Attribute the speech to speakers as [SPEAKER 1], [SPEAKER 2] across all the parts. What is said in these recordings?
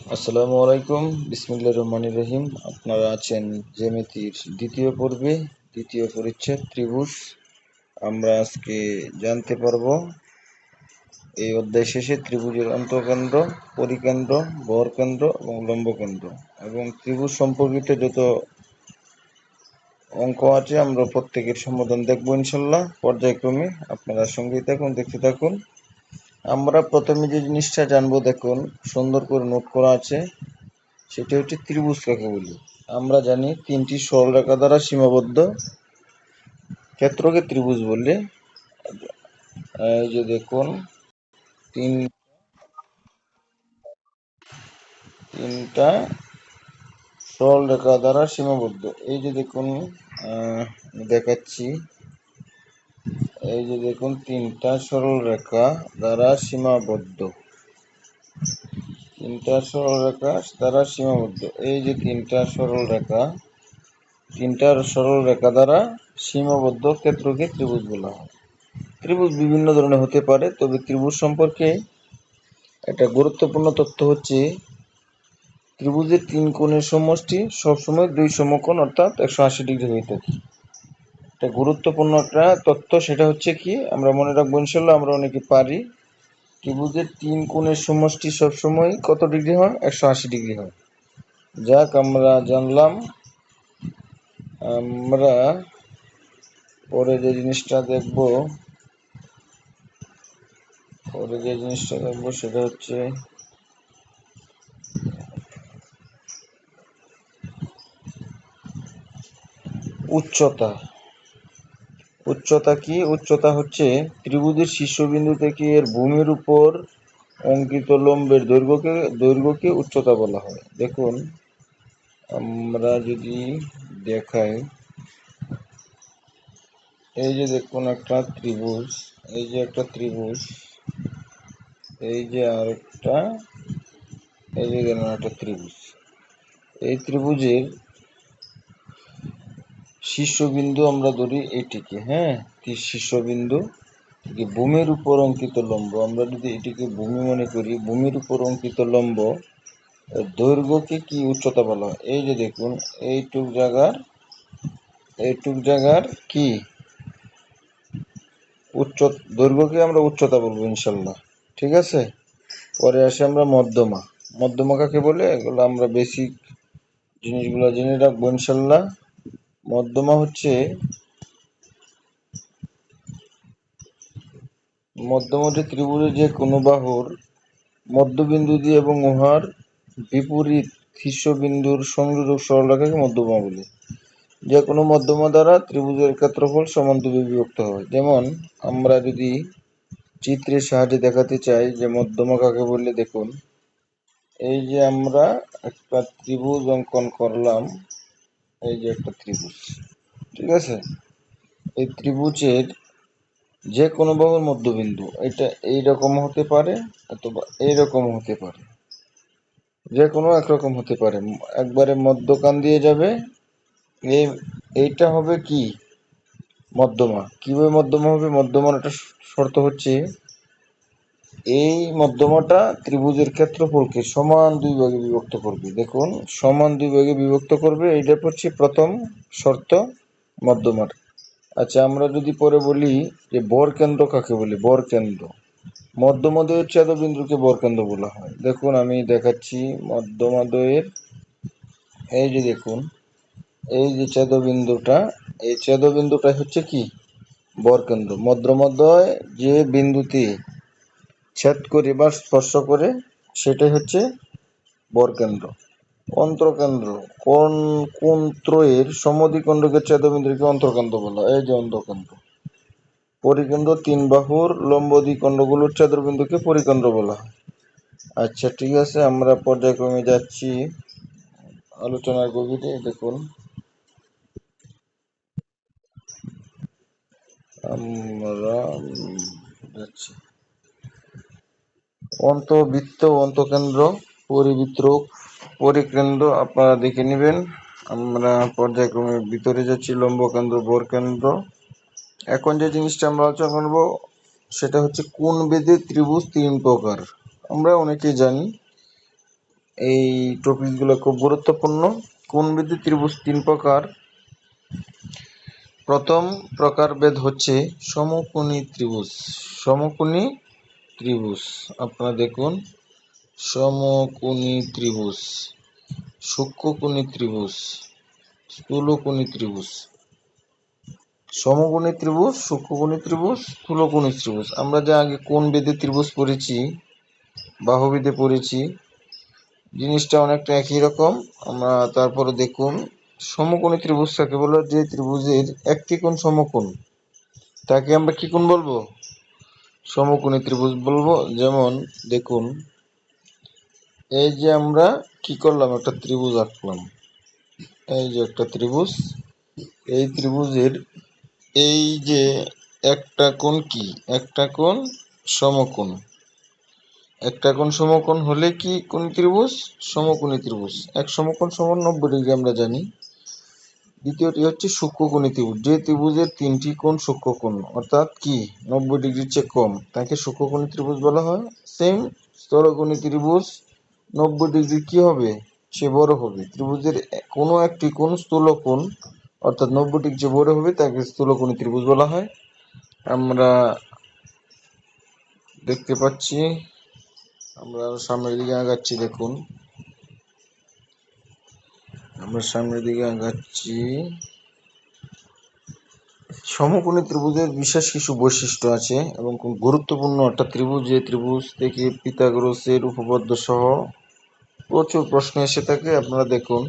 [SPEAKER 1] আসসালামু আলাইকুম, বিসমিল্লাহির রহমানির রহিম। আপনারা আছেন জ্যামিতির দ্বিতীয় পর্বে, দ্বিতীয় পরিচ্ছেদ ত্রিভুজ। আমরা আজকে জানতে পারবো এই অধ্যায় শেষে ত্রিভুজের অন্তঃকেন্দ্র, পরিকেন্দ্র, বরকেন্দ্র এবং লম্বকেন্দ্র এবং ত্রিভুজ সম্পর্কিত যত অঙ্ক আছে আমরা প্রত্যেকের সমাধান দেখবো ইনশাল্লাহ পর্যায়ক্রমে। আপনারা সঙ্গেই থাকুন, দেখতে থাকুন। আমরা প্রথমে যে জিনিসটা জানবো, দেখুন সুন্দর করে নোট করা আছে, সেটি হচ্ছে ত্রিভুজ কাকে বলি। আমরা জানি তিনটি সরলরেখা দ্বারা সীমাবদ্ধ ক্ষেত্রকে ত্রিভুজ বলে। এই যে দেখুন তিনটা সরলরেখা দ্বারা সীমাবদ্ধ। এই যে দেখুন দেখাচ্ছি, এই যে দেখুন তিনটা সরলরেখা দ্বারা সীমাবদ্ধ, তিনটা সরলরেখা দ্বারা সীমাবদ্ধ। এই যে তিনটা সরলরেখা দ্বারা সীমাবদ্ধ ক্ষেত্রকে ত্রিভুজ বলা হয়। ত্রিভুজ বিভিন্ন ধরনের হতে পারে, তবে ত্রিভুজ সম্পর্কে একটা গুরুত্বপূর্ণ তথ্য হচ্ছে ত্রিভুজের তিন কোণের সমষ্টি সবসময় দুই সমকোণ অর্থাৎ 180 ডিগ্রি হয়ে থাকে। এটা গুরুত্বপূর্ণ একটা তথ্য, সেটা হচ্ছে কি আমরা মনে রাখবো ইনশাল্লাহ, আমরা অনেকে পারি। ত্রিভুজের তিন কোণের সমষ্টি সবসময় কত ডিগ্রি হয়? 180 ডিগ্রি হয়। যাক, আমরা জানলাম। আমরা পরে যে জিনিসটা দেখবো সেটা হচ্ছে উচ্চতা। উচ্চতা কি? উচ্চতা হচ্ছে ত্রিভুজের শীর্ষবিন্দু থেকে এর ভূমির উপর অঙ্কিত লম্বের দৈর্ঘ্যকে উচ্চতা বলা হয়। দেখুন, আমরা যদি দেখাই, এই যে দেখুন একটা ত্রিভুজ, এই যে একটা ত্রিভুজ, এই যে আরেকটা, এই যে একটা ত্রিভুজ। এই ত্রিভুজের শীর্ষবিন্দু আমরা ধরি এটিকে, শীর্ষবিন্দু থেকে ভূমির উপর অঙ্কিত লম্ব, আমরা যদি এটিকে ভূমি মনে করি, ভূমির উপর অঙ্কিত লম্ব দৈর্ঘ্যকে কি উচ্চতা বলা হয়? এই যে দেখুন এইটুক জায়গার কি দৈর্ঘ্যকে আমরা উচ্চতা বলবো ইনশাল্লাহ। ঠিক আছে, পরে আসে আমরা মধ্যমা। মধ্যমা কাকে বলে? এগুলো আমরা বেসিক জিনিসগুলো জেনে রাখবো ইনশাল্লাহ। মধ্যমা হচ্ছে ত্রিভুজের যে কোনো বাহুর মধ্যবিন্দু দিয়ে এবং উহার বিপরীত শীর্ষবিন্দুর সংযোজক সরলরেখাকে মধ্যমা বলে। যে কোনো মধ্যমা দ্বারা ত্রিভুজের ক্ষেত্রফল সমান দুভাগে বিভক্ত হয়। যেমন আমরা যদি চিত্রের সাহায্যে দেখাতে চাই যে মধ্যমা কাকে বলে, দেখুন এই যে আমরা একটা ত্রিভুজ অঙ্কন করলাম, এই যে একটা ত্রিভুজ, ঠিক আছে। এই ত্রিভুজের যে কোনো বাহুর মধ্যবিন্দু এটা এইরকম হতে পারে অথবা এইরকম হতে পারে, যে কোনো একরকম হতে পারে, একবারে মধ্যখান দিয়ে যাবে। এইটা হবে কি মধ্যমা। কিভাবে মধ্যমা হবে? মধ্যমার একটা শর্ত হচ্ছে এই মধ্যমাটা ত্রিভুজের ক্ষেত্রফলকে সমান দুই ভাগে বিভক্ত করবে। দেখুন, সমান দুই ভাগে বিভক্ত করবে, এইটা হচ্ছে প্রথম শর্ত মধ্যমার। আচ্ছা, আমরা যদি পরে বলি যে বরকেন্দ্র কাকে বলি? বরকেন্দ্র, মধ্যমদ্বয়ের ছেদবিন্দুকে বরকেন্দ্র বলা হয়। দেখুন আমি দেখাচ্ছি মধ্যমদ্বয়ের, এই যে দেখুন এই যে ছেদবিন্দুটা, এই ছেদবিন্দুটা হচ্ছে কি বরকেন্দ্র। মধ্যমদ্বয় যে বিন্দুতে ছেদ করে বা স্পর্শ করে সেটাই হচ্ছে বরকেন্দ্র। অন্তর্কেন্দ্র, কোন ত্রয়ের সমদ্বিখণ্ডকের ছেদবিন্দুকে অন্তর্কেন্দ্র বলা হয়? এই যে অন্তর্কেন্দ্র। পরিকেন্দ্র, তিন বাহুর লম্ব দ্বিখণ্ডগুলোর ছেদবিন্দুকে পরিকেন্দ্র বলা হয়। আচ্ছা, ঠিক আছে, আমরা পর্যায়ক্রমে যাচ্ছি আলোচনার গভীরে। দেখুন আমরা যাচ্ছি অন্তবৃত্ত, অন্তকেন্দ্র, পরিবৃত্ত, পরিকেন্দ্র আপনারা দেখে নেবেন। আমরা পর্যায়ক্রমে ভিতরে যাচ্ছি, লম্বকেন্দ্র, বরকেন্দ্র। এখন যে জিনিসটা আমরা আলোচনা করবো সেটা হচ্ছে কোণ বেধে ত্রিভুজ তিন প্রকার। আমরা অনেকেই জানি এই টপিকগুলো খুব গুরুত্বপূর্ণ। কোণবিদ্ধ ত্রিভুজ তিন প্রকার। প্রথম প্রকারভেদ হচ্ছে সমকোণী ত্রিভুজ। সমকোণী ত্রিভুজ আপনারা দেখুন, সমকোণী ত্রিভুজ, সূক্ষ্মকোণী ত্রিভুজ, স্থূলকোণী ত্রিভুজ। সমকোণী ত্রিভুজ, সূক্ষ্মকোণী ত্রিভুজ, স্থূলকোণী ত্রিভুজ। আমরা যে আগে কোণ বেদে ত্রিভুজ পড়েছি, বাহুবেদে পড়েছি, জিনিসটা অনেকটা একই রকম। আমরা তারপরে দেখুন, সমকোণী ত্রিভুজ কাকে বলে? যে ত্রিভুজের একটি কোণ সমকোণ, তাকে আমরা কি কোণ বলবো? সমকোণী ত্রিভুজ বলবো। যেমন দেখুন, এই যে আমরা কি করলাম, একটা ত্রিভুজ আঁকলাম। এই যে একটা ত্রিভুজ, এই ত্রিভুজের এই যে একটা কোণ কি? একটা কোণ সমকোণ। একটা কোণ সমকোণ হলে কি কোণ ত্রিভুজ? সমকোণী ত্রিভুজ। এক সমকোণ সমান 90 ডিগ্রি আমরা জানি। দ্বিতীয়টি হচ্ছে সূক্ষ্মকোণী ত্রিভুজ। যে ত্রিভুজের তিনটি কোণ সূক্ষ্মকোণ, অর্থাৎ কি 90 ডিগ্রির চেয়ে কম, তাকে সূক্ষ্মকোণী ত্রিভুজ বলা হয়। সেম স্থূলকোণী ত্রিভুজ 90 ডিগ্রি কি হবে? সে বড় হবে। ত্রিভুজের কোনো একটি কোণ স্থূলকোণ, অর্থাৎ 90 ডিগ্রি চেয়ে বড় হবে, তাকে স্থূলকোণী ত্রিভুজ বলা হয়। আমরা দেখতে পাচ্ছি, আমরা সামনের দিকে আগাচ্ছি। দেখুন, আমরা সামনের দিকে আগাচ্ছি। সমকোণী ত্রিভুজের বিশেষ কিছু বৈশিষ্ট্য আছে এবং খুব গুরুত্বপূর্ণ। একটা ত্রিভুজ, যে ত্রিভুজ থেকে পিথাগোরাসের উপপাদ্য সহ প্রচুর প্রশ্ন এসে থাকে। আপনারা দেখুন,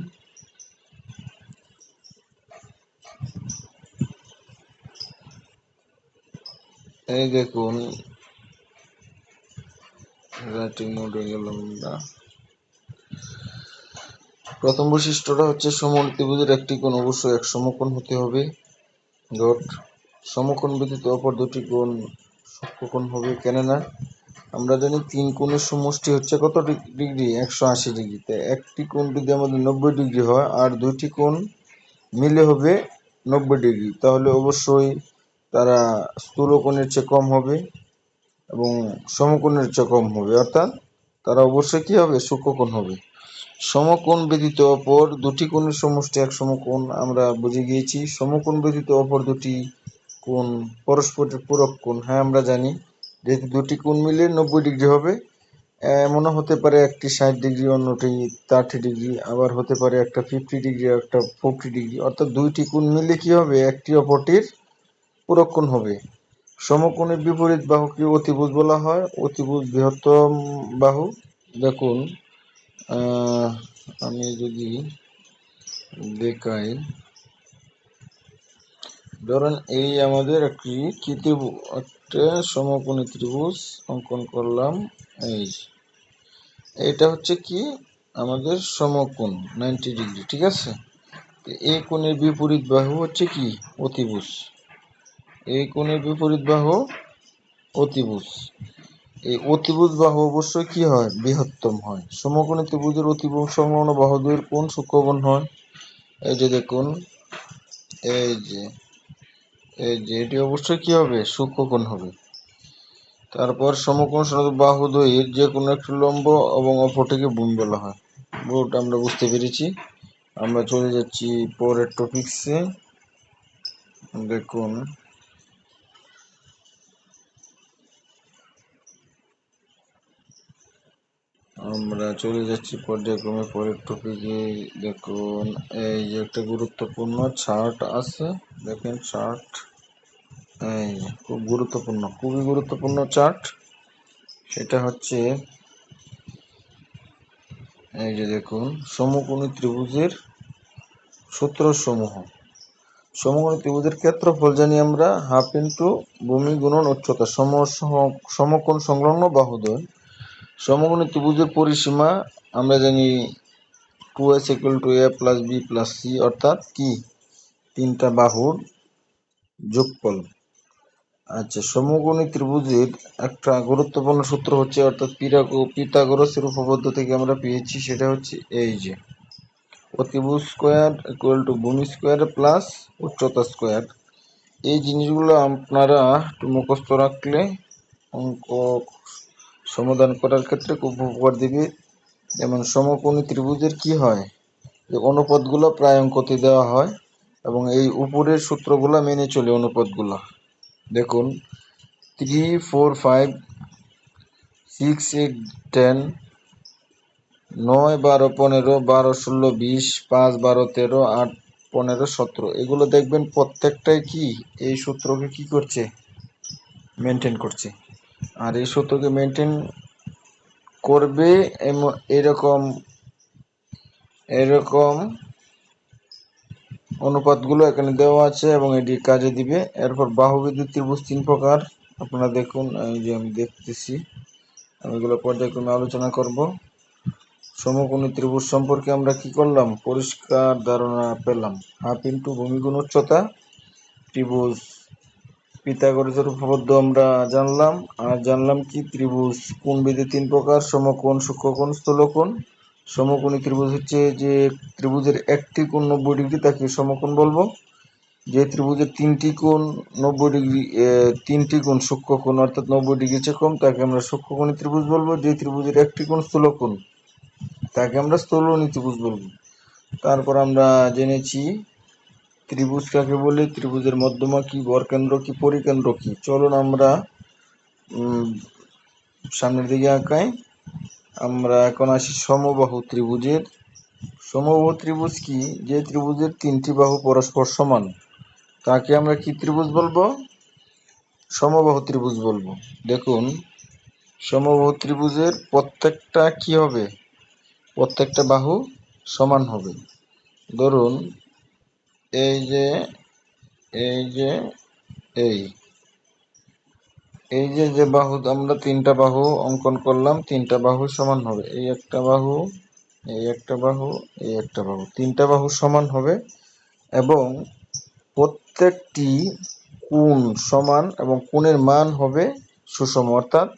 [SPEAKER 1] এই দেখুন, রাইটিং মোডে গেলাম আমরা। প্রথম বৈশিষ্ট্যটা হচ্ছে সমকোণী ত্রিভুজের একটি কোণ অবশ্যই এক সমকোণ হতে হবে। ডট। সমকোণ ব্যতীত অপর দুটি কোণ সূক্ষ্মকোণ হবে। কেননা আমরা জানি তিন কোণের সমষ্টি হচ্ছে কত ডিগ্রি? 180 ডিগ্রি। তাই একটি কোণ যদি আমাদের 90 ডিগ্রি হয় আর দুইটি কোণ মিলে হবে 90 ডিগ্রি, তাহলে অবশ্যই তারা স্থূলকোণের চেয়ে কম হবে এবং সমকোণের চেয়ে কম হবে, অর্থাৎ তারা অবশ্যই কি হবে? সূক্ষ্মকোণ হবে। সমকোণ ব্যতীত অপর দুটি কোণের সমষ্টি এক সমকোণ আমরা বুঝে গিয়েছি। সমকোণ ব্যতীত অপর দুটি কোণ পরস্পরের পূরক কোণ। হ্যাঁ, আমরা জানি, যেহেতু দুটি কোণ মিলে 90 ডিগ্রি হবে। এমনও হতে পারে একটি 60 ডিগ্রি, অন্যটি 30 ডিগ্রি, আবার হতে পারে একটা 50 ডিগ্রি, একটা 40 ডিগ্রি, অর্থাৎ দুইটি কোণ মিলে কি হবে? একটি অপরটির পূরক কোণ হবে। সমকোণের বিপরীত বাহুকে অতিভুজ বলা হয়। অতিভুজ বৃহত্তম বাহু। দেখুন, আমি যদি দেখাই, ধরেন এই আমাদের একটি একটা সমকোণী ত্রিভুজ অঙ্কন করলাম। এইটা হচ্ছে কি আমাদের সমকোণ 90 ডিগ্রি, ঠিক আছে। এই কোণের বিপরীত বাহু হচ্ছে কি? অতিভুজ। এই কোণের বিপরীত বাহু অতিভুজ। এই অতিভুজ বাহু অবশ্যই কি হয়? বৃহত্তম হয়। সমকোণী ত্রিভুজের অতিভুজ সংলগ্ন বাহুদের কোণ সূক্ষ্মকোণ হয়। এই যে দেখুন, এই যে এটি অবশ্যই কি হবে? সূক্ষ্মকোণ হবে। তারপর সমকোণ সংলগ্ন বাহুদ্বয়ের যে কোনো একটি লম্ব এবং অপরটিকে ভূমি বলা হয়। বোর্ড আমরা বুঝতে পেরেছি। আমরা চলে যাচ্ছি পরের টপিকসে। দেখুন, আমরা চলে যাচ্ছি পর্যায়ক্রমে পরের টপিকে। দেখুন, এই যে একটা গুরুত্বপূর্ণ চার্ট আছে, দেখেন চার্ট, এই খুব গুরুত্বপূর্ণ, খুবই গুরুত্বপূর্ণ চার্ট। সেটা হচ্ছে এই যে দেখুন, সমকোণী ত্রিভুজের সূত্রসমূহ। সমকোণী ত্রিভুজের ক্ষেত্রফল জানি আমরা হাফ ইন্টু ভূমি গুণন উচ্চতা, সমকোণ সংলগ্ন বাহুদ্বয়। সমকোণী ত্রিভুজের পরিসীমা আমরা জানি 2s = a + b + c, অর্থাৎ কি তিনটা বাহুর যোগফল। আচ্ছা, সমকোণী ত্রিভুজের একটা গুরুত্বপূর্ণ সূত্র হচ্ছে, অর্থাৎ পিথাগোরাসের উপপাদ্য থেকে আমরা পেয়েছি, সেটা হচ্ছে এই যে অতিভুজ স্কোয়ার = ভূমি স্কোয়ার প্লাস উচ্চতা স্কোয়ার। এই জিনিসগুলো আপনারা একটু মুখস্থ রাখলে অঙ্ক সমাধান করার ক্ষেত্রে খুব উপকার দিবে। যেমন সমকোণী ত্রিভুজের কি হয়, যে অনুপাতগুলো প্রায় অঙ্কতে দেওয়া হয় এবং এই উপরের সূত্রগুলো মেনে চলে অনুপাতগুলো। দেখুন 3, 4, 5, 6, 8, 10, 9, 12, 15, 12, 16, 20, 5, 12, 13, 8, 15, 17 এগুলো দেখবেন প্রত্যেকটাই কি এই সূত্রকে কি করছে, মেনটেন করছে। আর এই সূত্রকে মেনটেন করবে এরকম এরকম অনুপাতগুলো এখানে দেওয়া আছে এবং এটি কাজে দিবে। এরপর বাহুবিদ্যুৎ ত্রিভুজ 3 প্রকার, আপনারা দেখুন, এই যে আমি দেখতেছি, আমি এগুলো পর্যায়ক্রমে আলোচনা করব। সমকোণী ত্রিভুজ সম্পর্কে আমরা কি করলাম, পরিষ্কার ধারণা পেলাম। হাফ ইন্টু ভূমি গুণ উচ্চতা ত্রিভুজ পিথাগোরাসের উপপাদ্য আমরা জানলাম। আর জানলাম কি, ত্রিভুজ কোণবিধি 3 প্রকার, সমকোণ, সূক্ষ্মকোণ, স্থূলকোণ। সমকোণী ত্রিভুজ হচ্ছে যে ত্রিভুজের একটি কোণ 90 ডিগ্রি তাকে সমকোণ বলবো। যে ত্রিভুজের তিনটি কোণ 90 ডিগ্রি, তিনটি কোণ সূক্ষ্মকোণ অর্থাৎ 90 ডিগ্রি চেয়ে কম তাকে আমরা সূক্ষ্মকোণী ত্রিভুজ বলবো। যে ত্রিভুজের একটি কোণ স্থূলকোণ তাকে আমরা স্থূলকোণী ত্রিভুজ বলবো। তারপর আমরা জেনেছি ত্রিভুজ কাকে বলে, ত্রিভুজের মধ্যমা কি, বরকেন্দ্র কি, পরিকেন্দ্র কি। চলুন আমরা সামনের দিকে আঁকাই। আমরা এখন আসি সমবাহু ত্রিভুজের। সমবাহু ত্রিভুজ কি, যে ত্রিভুজের তিনটি বাহু পরস্পর সমান তাকে আমরা কি ত্রিভুজ বলবো, সমবাহু ত্রিভুজ বলবো। দেখুন সমবাহু ত্রিভুজের প্রত্যেকটা কি হবে, প্রত্যেকটা বাহু সমান হবে। ধরুন এই যে এই যে এই এই যে যে বাহু আমরা তিনটা বাহু অঙ্কন করলাম, তিনটা বাহু সমান হবে। এই একটা বাহু, এই একটা বাহু, এই একটা বাহু, তিনটা বাহু সমান হবে এবং প্রত্যেকটি কোণ সমান এবং কোণের মান হবে সুষম অর্থাৎ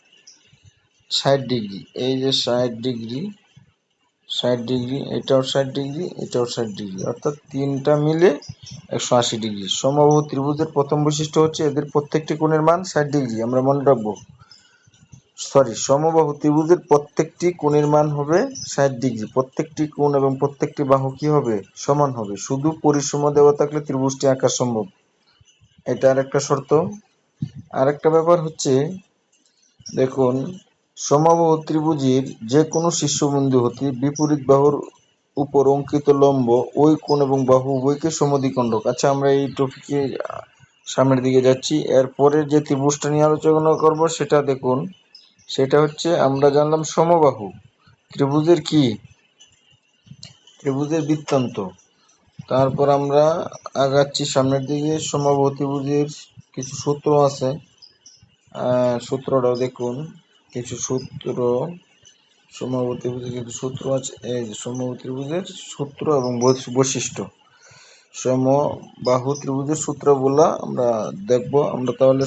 [SPEAKER 1] 60 ডিগ্রি। এই যে 60 ডিগ্রি, 60 ডিগ্রি, এটাও 60 ডিগ্রি, এটাও 60 ডিগ্রি, অর্থাৎ তিনটা মিলে 180 ডিগ্রি। সমবাহু ত্রিভুজের প্রথম বৈশিষ্ট্য হচ্ছে এদের প্রত্যেকটি কোণের মান 60 ডিগ্রি। আমরা মনে রাখবো, সমবাহু ত্রিভুজের প্রত্যেকটি কোণের মান হবে 60 ডিগ্রি। প্রত্যেকটি কোণ এবং প্রত্যেকটি বাহু কি হবে, সমান হবে। শুধু পরিসীমা দেওয়া থাকলে ত্রিভুজটি আঁকা সম্ভব, এটা আরেকটা শর্ত। আরেকটা ব্যাপার হচ্ছে, দেখুন সমবাহু ত্রিভুজের যে কোনো শীর্ষবিন্দু হতে বিপরীত বাহুর উপর অঙ্কিত লম্ব ওই কোণ এবং বাহু উভয়কে সমদ্বিখণ্ডক। আচ্ছা, আমরা এই টপিকে সামনের দিকে যাচ্ছি। এরপরের যে ত্রিভুজটা নিয়ে আলোচনা করব সেটা দেখুন, সেটা হচ্ছে আমরা জানলাম সমবাহু ত্রিভুজের কি, ত্রিভুজের বৃত্তান্ত। তারপর আমরা আগাচ্ছি সামনের দিকে। সমবাহু ত্রিভুজের কিছু সূত্র আছে, সূত্রটাও দেখুন, কিছু সূত্র, সমবাহু ত্রিভুজের কিছু সূত্র আছে। এই যে সমবাহু ত্রিভুজের সূত্র এবং বৈশিষ্ট্য। সমবাহু ত্রিভুজের সূত্রগুলা আমরা দেখব। আমরা তাহলে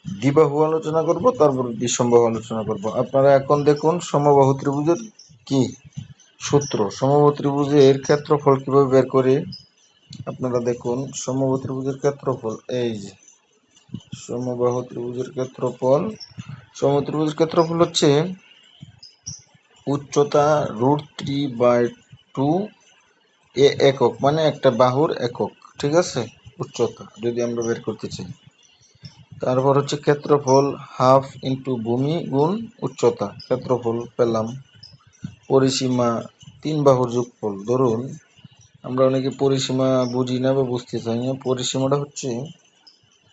[SPEAKER 1] দ্বিবাহু আলোচনা করব, তারপর বিষমবাহু আলোচনা করব। আপনারা এখন দেখুন সমবাহু ত্রিভুজের কি সূত্র। সমবাহু ত্রিভুজের ক্ষেত্রফল কিভাবে বের করে, আপনারা দেখুন। সমবাহু ত্রিভুজের ক্ষেত্রফল, এই যে সমবাহু ত্রিভুজের ক্ষেত্রফল, সমবাহু ত্রিভুজের ক্ষেত্রফল হচ্ছে উচ্চতা √3/2 একক, মানে একটা বাহুর একক, ঠিক আছে, উচ্চতা যদি আমরা বের করতে চাই। তারপর হচ্ছে ক্ষেত্রফল হাফ ইন্টু ভূমি গুণ উচ্চতা, ক্ষেত্রফল পেলাম। পরিসীমা 3 বাহুর যোগফল। ধরুন আমরা অনেকে পরিসীমা বুঝি না বা বুঝতে চাই না। পরিসীমাটা হচ্ছে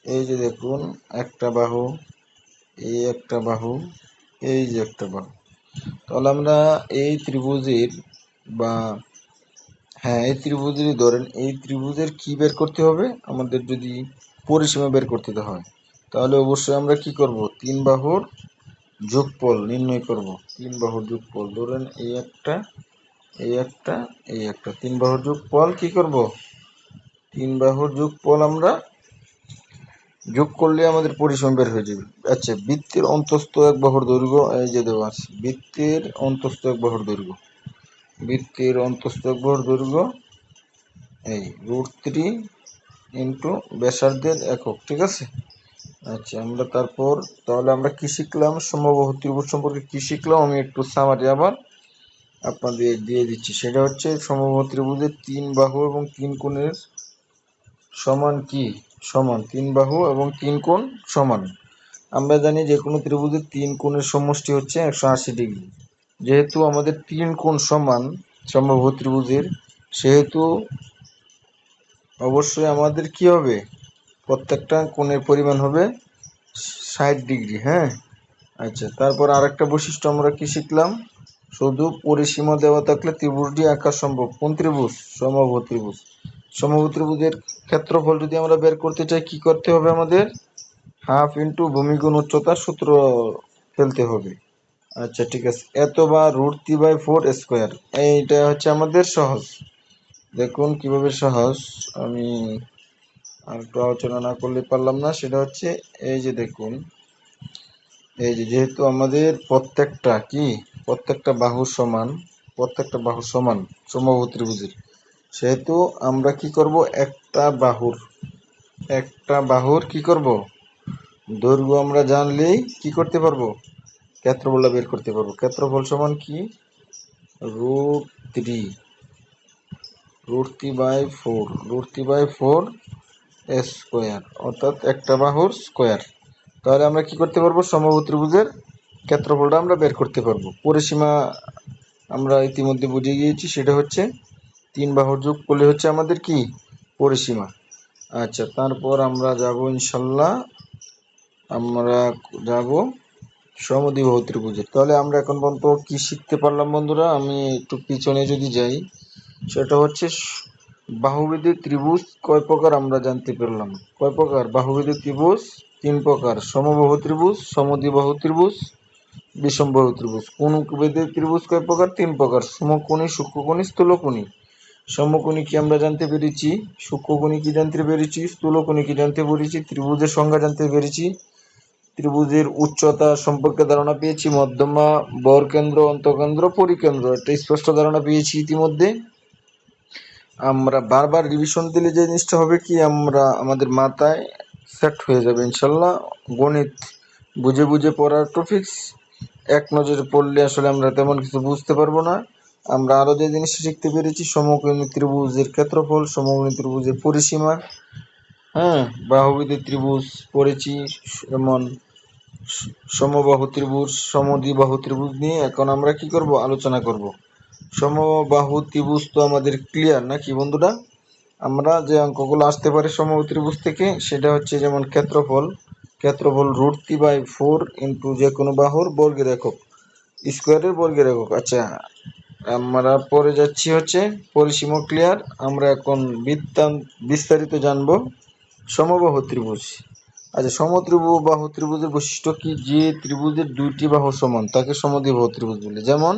[SPEAKER 1] এই যে দেখুন, একটা বাহু, এই একটা বাহু, এই যে একটা বাহু। তাহলে আমরা এই ত্রিভুজের বা এই ত্রিভুজেরই ধরেন, এই ত্রিভুজের কি বের করতে হবে আমাদের, যদি পরিসীমা বের করতে হয় তাহলে অবশ্যই আমরা কি করব, 3 বাহুর যোগফল নির্ণয় করব। 3 বাহুর যোগফল, ধরেন এই একটা, এই একটা, এই একটা, 3 বাহুর যোগফল কি করব, 3 বাহুর যোগফল আমরা যোগ করলে আমাদের পরিসীমা বের হয়ে যাবে। আচ্ছা, বৃত্তের অন্তস্থ এক বাহুর দৈর্ঘ্য, এই যে দেওয়া আছে, বৃত্তের অন্তস্থ এক বাহুর দৈর্ঘ্য, বৃত্তের অন্তস্থ এক বাহুর দৈর্ঘ্য এই √3 ইন্টু ব্যাসার্ধের একক, ঠিক আছে। আচ্ছা, আমরা তারপর তাহলে আমরা কি শিখলাম, সমবাহু ত্রিভুজ সম্পর্কে কি শিখলাম, আমি একটু সামারি আবার আপনাদের দিয়ে দিচ্ছি। সেটা হচ্ছে সমবাহু ত্রিভুজের তিন বাহু এবং তিন কোণের সমান কি, সমান। তিন বাহু এবং তিন কোণ সমান। আমরা জানি যে কোনো ত্রিভুজের তিন কোণের সমষ্টি হচ্ছে 180 ডিগ্রি। যেহেতু আমাদের তিন কোণ সমান সমবাহু ত্রিভুজের, সেহেতু অবশ্যই আমাদের কি হবে, প্রত্যেকটা কোণের পরিমাণ হবে 60 ডিগ্রি। হ্যাঁ, আচ্ছা, তারপর আরেকটা বৈশিষ্ট্য আমরা কি শিখলাম, শুধু পরিসীমা দেওয়া থাকলে ত্রিভুজটি আঁকা সম্ভব। কোন ত্রিভুজ? সমবাহু ত্রিভুজ। সমবাহু ত্রিভুজের ক্ষেত্রফল যদি আমরা বের করতে চাই কি করতে হবে আমাদের, হাফ ইন্টু ভূমি গুণ উচ্চতার সূত্র ফেলতে হবে। আচ্ছা ঠিক আছে, এত বা √3/4 স্কোয়ার, এইটা হচ্ছে আমাদের সহজ। দেখুন কিভাবে সহজ, আমি আর একটু আলোচনা না করলে পারলাম না। সেটা হচ্ছে এই যে দেখুন, এই যে যেহেতু আমাদের প্রত্যেকটা বাহু সমান, প্রত্যেকটা বাহু সমান সমবাহু ত্রিভুজের, সেহেতু আমরা কি করব, একটা বাহুর কি করব, দৈর্ঘ্য আমরা জানলেই কি করতে পারবো, ক্ষেত্রফলটা বের করতে পারবো। ক্ষেত্রফল সমান কি, √3 √3/4 স্কোয়ার, অর্থাৎ একটা বাহুর স্কোয়ার। তাহলে আমরা কি করতে পারবো, সমবাহু ত্রিভুজের ক্ষেত্রফলটা আমরা বের করতে পারবো। পরিসীমা আমরা ইতিমধ্যে বুঝে গিয়েছি, সেটা হচ্ছে তিন বাহুর যোগ করলে হচ্ছে আমাদের কি, পরিসীমা। আচ্ছা, তারপর আমরা যাব ইনশাল্লাহ, আমরা যাব সমদ্বিবাহু ত্রিভুজের। তাহলে আমরা এখন পর্যন্ত কি শিখতে পারলাম বন্ধুরা, আমি একটু পিছনে যদি যাই, সেটা হচ্ছে বাহুবিধি ত্রিভুজ কয় প্রকার আমরা জানতে পারলাম। কয় প্রকার বাহুবিধি ত্রিভুজ? তিন প্রকার, সমবাহু ত্রিভুজ, সমদ্বিবাহু ত্রিভুজ, বিষমবাহু ত্রিভুজ। কোন বিধি ত্রিভুজ কয় প্রকার? তিন প্রকার, সমকোণী, সূক্ষ্মকোণী, স্থূলকোণী। সমকোণী কি আমরা জানতে পেরেছি, সূক্ষ্মকোণী কি জানতে পেরেছি, স্থূলকোণী কি জানতে পেরেছি, ত্রিভুজের সংজ্ঞা জানতে পেরেছি, ত্রিভুজের উচ্চতা সম্পর্কে ধারণা পেয়েছি, মধ্যমা, বরকেন্দ্র, অন্তঃকেন্দ্র, পরিকেন্দ্র, একটা স্পষ্ট ধারণা পেয়েছি ইতিমধ্যে। আমরা বারবার রিভিশন দিলে যে জিনিসটা হবে কি, আমাদের মাথায় সেট হয়ে যাবে ইনশাল্লাহ। গণিত বুঝে বুঝে পড়ার টপিক্স, এক নজরে পড়লে আসলে আমরা তেমন কিছু বুঝতে পারবো না। আমরা আরো যে জিনিসটা শিখতে পেরেছি, সমকোণী ত্রিভুজের ক্ষেত্রফল, সমকোণী ত্রিভুজের পরিসীমা, হ্যাঁ, বাহুবিধি ত্রিভুজ পড়েছি, যেমন সমবাহু ত্রিভুজ, সমদ্বিবাহু ত্রিভুজ নিয়ে এখন আমরা কি করব, আলোচনা করব। সমবাহু ত্রিভুজ তো আমাদের ক্লিয়ার নাকি বন্ধুরা? আমরা যে অঙ্কগুলো আসতে পারে সমবাহু ত্রিভুজ থেকে, সেটা হচ্ছে যেমন ক্ষেত্রফল √3/4 ইন্টু যে কোনো বাহুর বর্গের একক, স্কোয়ারের বর্গের একক। আচ্ছা, আমরা পরে যাচ্ছি হচ্ছে পরিসীমা ক্লিয়ার। আমরা এখন বিস্তারিত জানবো সমবাহু ত্রিভুজ। আচ্ছা, সমদ্বিবাহু ত্রিভুজের বৈশিষ্ট্য কি, যে ত্রিভুজের দুইটি বাহু সমান তাকে সমদ্বিবাহু ত্রিভুজ বলে। যেমন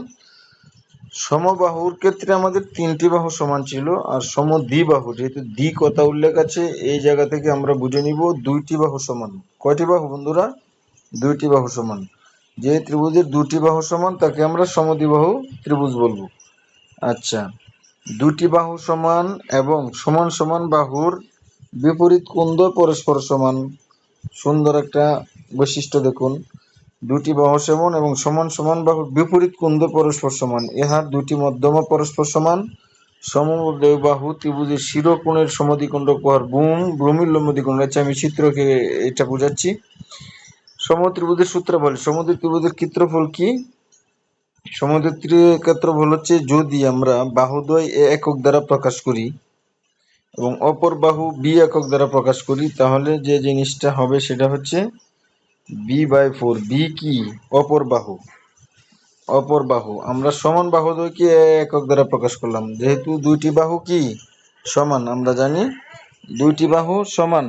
[SPEAKER 1] সমবাহুর ক্ষেত্রে আমাদের তিনটি বাহু সমান ছিল, আর সমদ্বিবাহু যেহেতু দ্বি কথা উল্লেখ আছে, এই জায়গা থেকে আমরা বুঝে নিব দুইটি বাহু সমান। কয়টি বাহু বন্ধুরা? দুইটি বাহু সমান। যে ত্রিভুজের দুটি বাহু সমান তাকে আমরা সমদ্বিবাহু ত্রিভুজ বলবো। আচ্ছা, দুটি বাহু সমান এবং সমান সমান বাহুর বিপরীত কোণ পরস্পর সমান। সুন্দর একটা বৈশিষ্ট্য দেখুন, দুটি বাহু সমান এবং সমান সমান বাহুর বিপরীত কোণ পরস্পর সমান, ইহার দুটি মধ্যমা পরস্পর সমান। সমবাহু ত্রিভুজের শিরোকোণের সমদ্বিখণ্ড কোণ ভূমির লম্ব দ্বিখণ্ড। আচ্ছা, আমি চিত্রকে এটা বোঝাচ্ছি। সমত্রিভুজের সূত্রফল, সমদ্বিত্রিভুজের ক্ষেত্রফল কি? সমদ্বিত্রিভুজের ক্ষেত্রফল হচ্ছে, যদি আমরা বাহুদ্বয় এ একক দ্বারা প্রকাশ করি এবং অপর বাহু বি একক দ্বারা প্রকাশ করি, তাহলে যে জিনিসটা হবে সেটা হচ্ছে b/4। বি কি? অপর বাহু আমরা সমান বাহুদ্বয়কে এ একক দ্বারা প্রকাশ করলাম। যেহেতু দুইটি বাহু কি সমান, আমরা জানি দুইটি বাহু সমান,